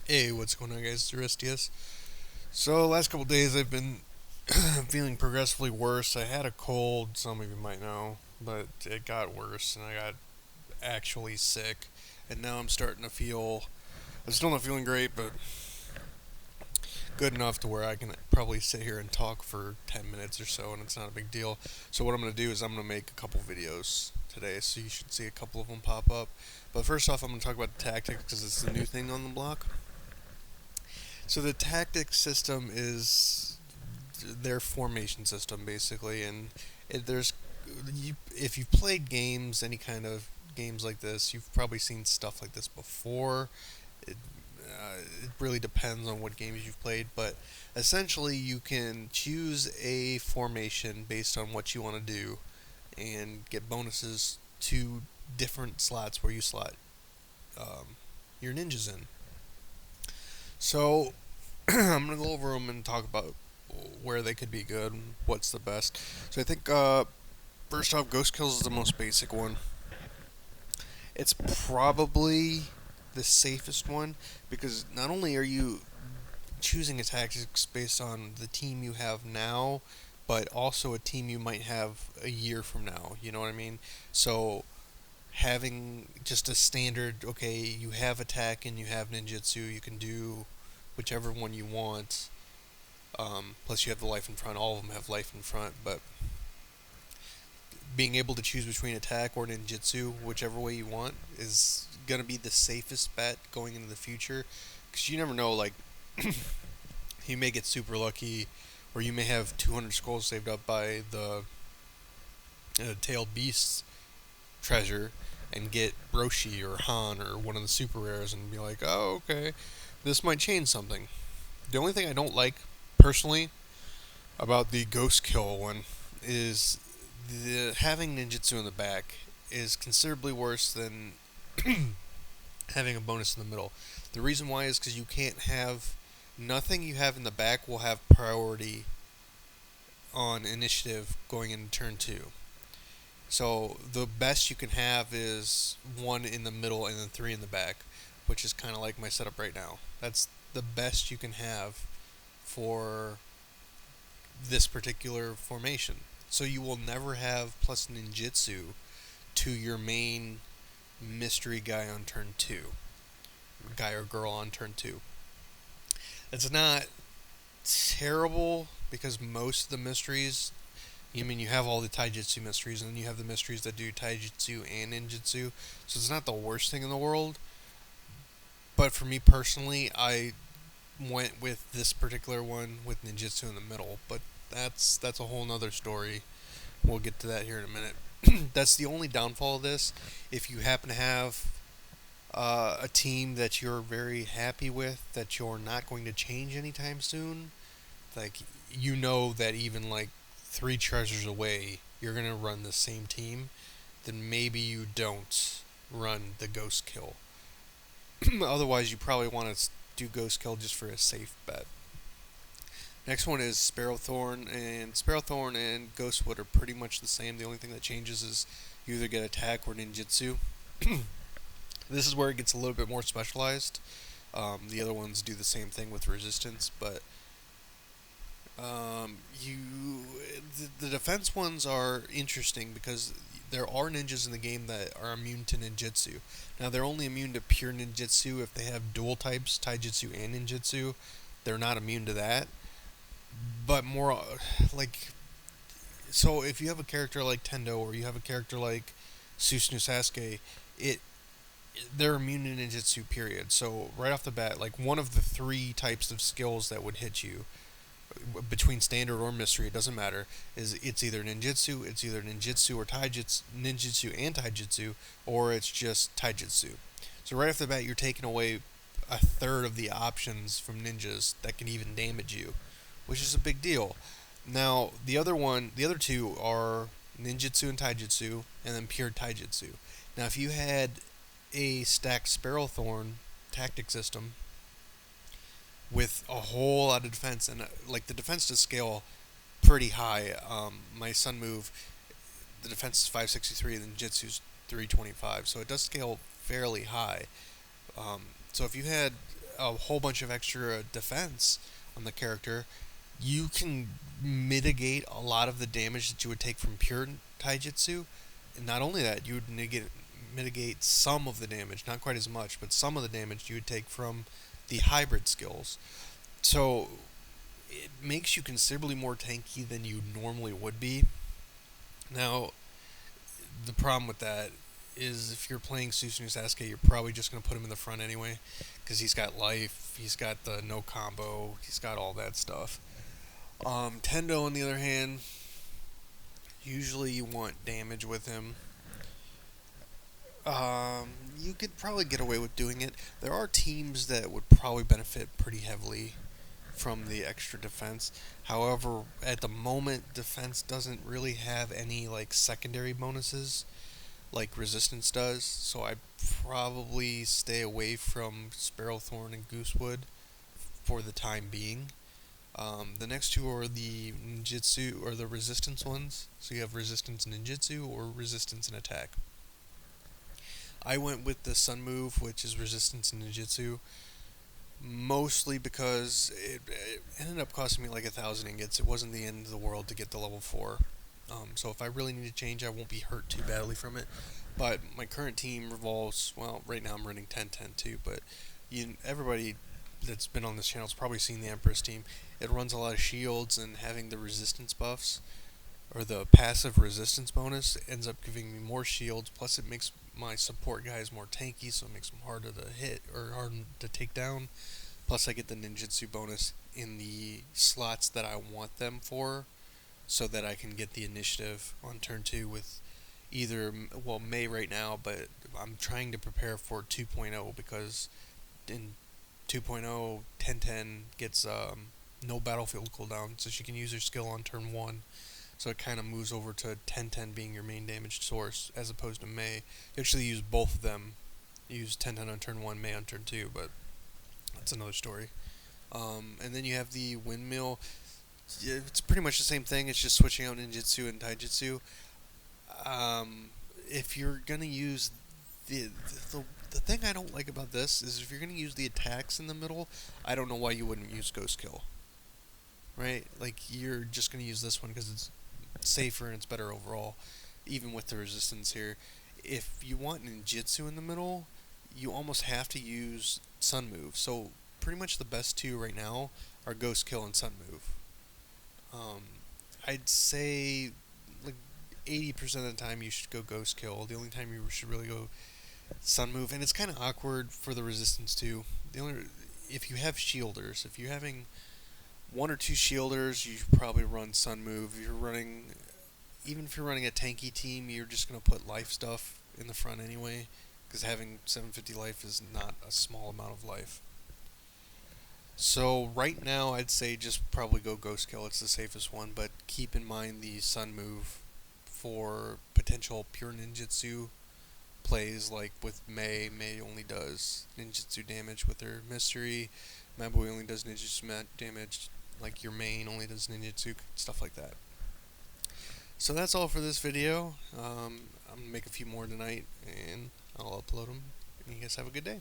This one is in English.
Hey, what's going on, guys? It's Aristius. So, last couple days I've been feeling progressively worse. I had a cold, some of you might know, but it got worse and I got actually sick. And now I'm still not feeling great, but good enough to where I can probably sit here and talk for 10 minutes or so, and it's not a big deal. So, what I'm going to do is I'm going to make a couple videos today, so you should see a couple of them pop up. But first off, I'm going to talk about the tactics because it's the new thing on the block. So the tactic system is their formation system basically, and there's if you've played games, any kind of games like this, you've probably seen stuff like this before. It, it really depends on what games you've played, but essentially you can choose a formation based on what you want to do and get bonuses to different slots where you slot your ninjas in. So I'm gonna go over them and talk about where they could be good, what's the best. So I think first off, Ghost Kills is the most basic one. It's probably the safest one because not only are you choosing a tactics based on the team you have now, but also a team you might have a year from now. You know what I mean? So having just a standard, okay, you have attack and you have ninjutsu, you can do whichever one you want. Plus, you have the life in front. All of them have life in front, but being able to choose between attack or ninjutsu, whichever way you want, is gonna be the safest bet going into the future. Because you never know, like, you may get super lucky, or you may have 200 skulls saved up by the tailed beasts treasure, and get Roshi or Han or one of the super rares, and be like, oh, okay, this might change something. The only thing I don't like personally about the Ghost Kill one is the having ninjutsu in the back is considerably worse than having a bonus in the middle. The reason why is because you can't have nothing you have in the back will have priority on initiative going into turn two. So the best you can have is one in the middle and then three in the back, which is kind of like my setup right now. That's the best you can have for this particular formation. So you will never have plus ninjutsu to your main mystery guy on turn two, guy or girl on turn two. It's not terrible because most of the mysteries, you have all the taijutsu mysteries, and then you have the mysteries that do taijutsu and ninjutsu. So it's not the worst thing in the world. But for me personally, I went with this particular one with ninjutsu in the middle. But that's a whole nother story. We'll get to that here in a minute. That's the only downfall of this. If you happen to have a team that you're very happy with, that you're not going to change anytime soon, like you know that even like three treasures away, you're gonna run the same team, then maybe you don't run the Ghost Kill. Otherwise, you probably want to do Ghost Kill just for a safe bet. Next one is Sparrowthorn and Ghostwood are pretty much the same. The only thing that changes is you either get attack or ninjutsu. This is where it gets a little bit more specialized. The other ones do the same thing with resistance, but you the defense ones are interesting because there are ninjas in the game that are immune to ninjutsu. Now they're only immune to pure ninjutsu if they have dual types, taijutsu and ninjutsu. They're not immune to that. But more like so if you have a character like Tendo or you have a character like Susanoo Sasuke, it they're immune to ninjutsu period. So right off the bat, like one of the three types of skills that would hit you between standard or mystery, it doesn't matter. Is it's either ninjutsu or taijutsu, ninjutsu and taijutsu, or it's just taijutsu. So right off the bat, you're taking away a third of the options from ninjas that can even damage you, which is a big deal. Now the other two are ninjutsu and taijutsu, and then pure taijutsu. Now if you had a stacked Sparrowthorn tactic system with a whole lot of defense and like the defense to scale pretty high. My Sun move, the defense is 563, and then Jitsu's 325, so it does scale fairly high. So if you had a whole bunch of extra defense on the character, you can mitigate a lot of the damage that you would take from pure taijutsu. And not only that, you would mitigate some of the damage, not quite as much, but some of the damage you would take from the hybrid skills. So it makes you considerably more tanky than you normally would be. Now, the problem with that is if you're playing Susanoo Sasuke, you're probably just going to put him in the front anyway, because he's got life, he's got the no combo, he's got all that stuff. Tendo, on the other hand, usually you want damage with him. You could probably get away with doing it. There are teams that would probably benefit pretty heavily from the extra defense. However, at the moment, defense doesn't really have any like secondary bonuses like resistance does. So I probably stay away from Sparrowthorn and Goosewood for the time being. The next two are the ninjutsu or the resistance ones. So you have resistance ninjutsu or resistance in attack. I went with the sun move, which is resistance ninjutsu, mostly because it ended up costing me like 1,000 ingots. It wasn't the end of the world to get to level 4. So if I really need to change, I won't be hurt too badly from it. But my current team revolves, well, right now I'm running 10-10 too, but everybody that's been on this channel has probably seen the Empress team. It runs a lot of shields, and having the resistance buffs, or the passive resistance bonus, ends up giving me more shields, plus it makes my support guys more tanky, so it makes them harder to hit, or harder to take down. Plus I get the ninjutsu bonus in the slots that I want them for, so that I can get the initiative on turn 2 with either, well, Mei right now, but I'm trying to prepare for 2.0, because in 2.0, 10-10 gets no battlefield cooldown, so she can use her skill on turn 1. So it kind of moves over to 10-10 being your main damage source, as opposed to Mei. You actually use both of them. You use 10-10 on turn 1, Mei on turn 2, but that's another story. And then you have the windmill. It's pretty much the same thing. It's just switching out ninjutsu and taijutsu. If you're gonna use the, the thing I don't like about this is if you're gonna use the attacks in the middle, I don't know why you wouldn't use Ghost Kill. Right? Like, you're just gonna use this one because it's safer and it's better overall, even with the resistance here. If you want ninjutsu in the middle, you almost have to use Sun Move. So pretty much the best two right now are Ghost Kill and Sun Move. I'd say like 80% of the time you should go Ghost Kill. The only time you should really go Sun Move, and it's kind of awkward for the resistance too. If you have shielders, if you're having one or two shielders, you should probably run Sun Move. Even if you're running a tanky team, you're just gonna put life stuff in the front anyway, because having 750 life is not a small amount of life. So right now, I'd say just probably go Ghost Kill. It's the safest one, but keep in mind the Sun Move for potential pure ninjutsu plays, like with Mei. Mei only does ninjutsu damage with her mystery. Mabui only does ninjutsu damage, like your main only does ninjutsu, stuff like that. So that's all for this video. I'm going to make a few more tonight, and I'll upload them. And you guys have a good day.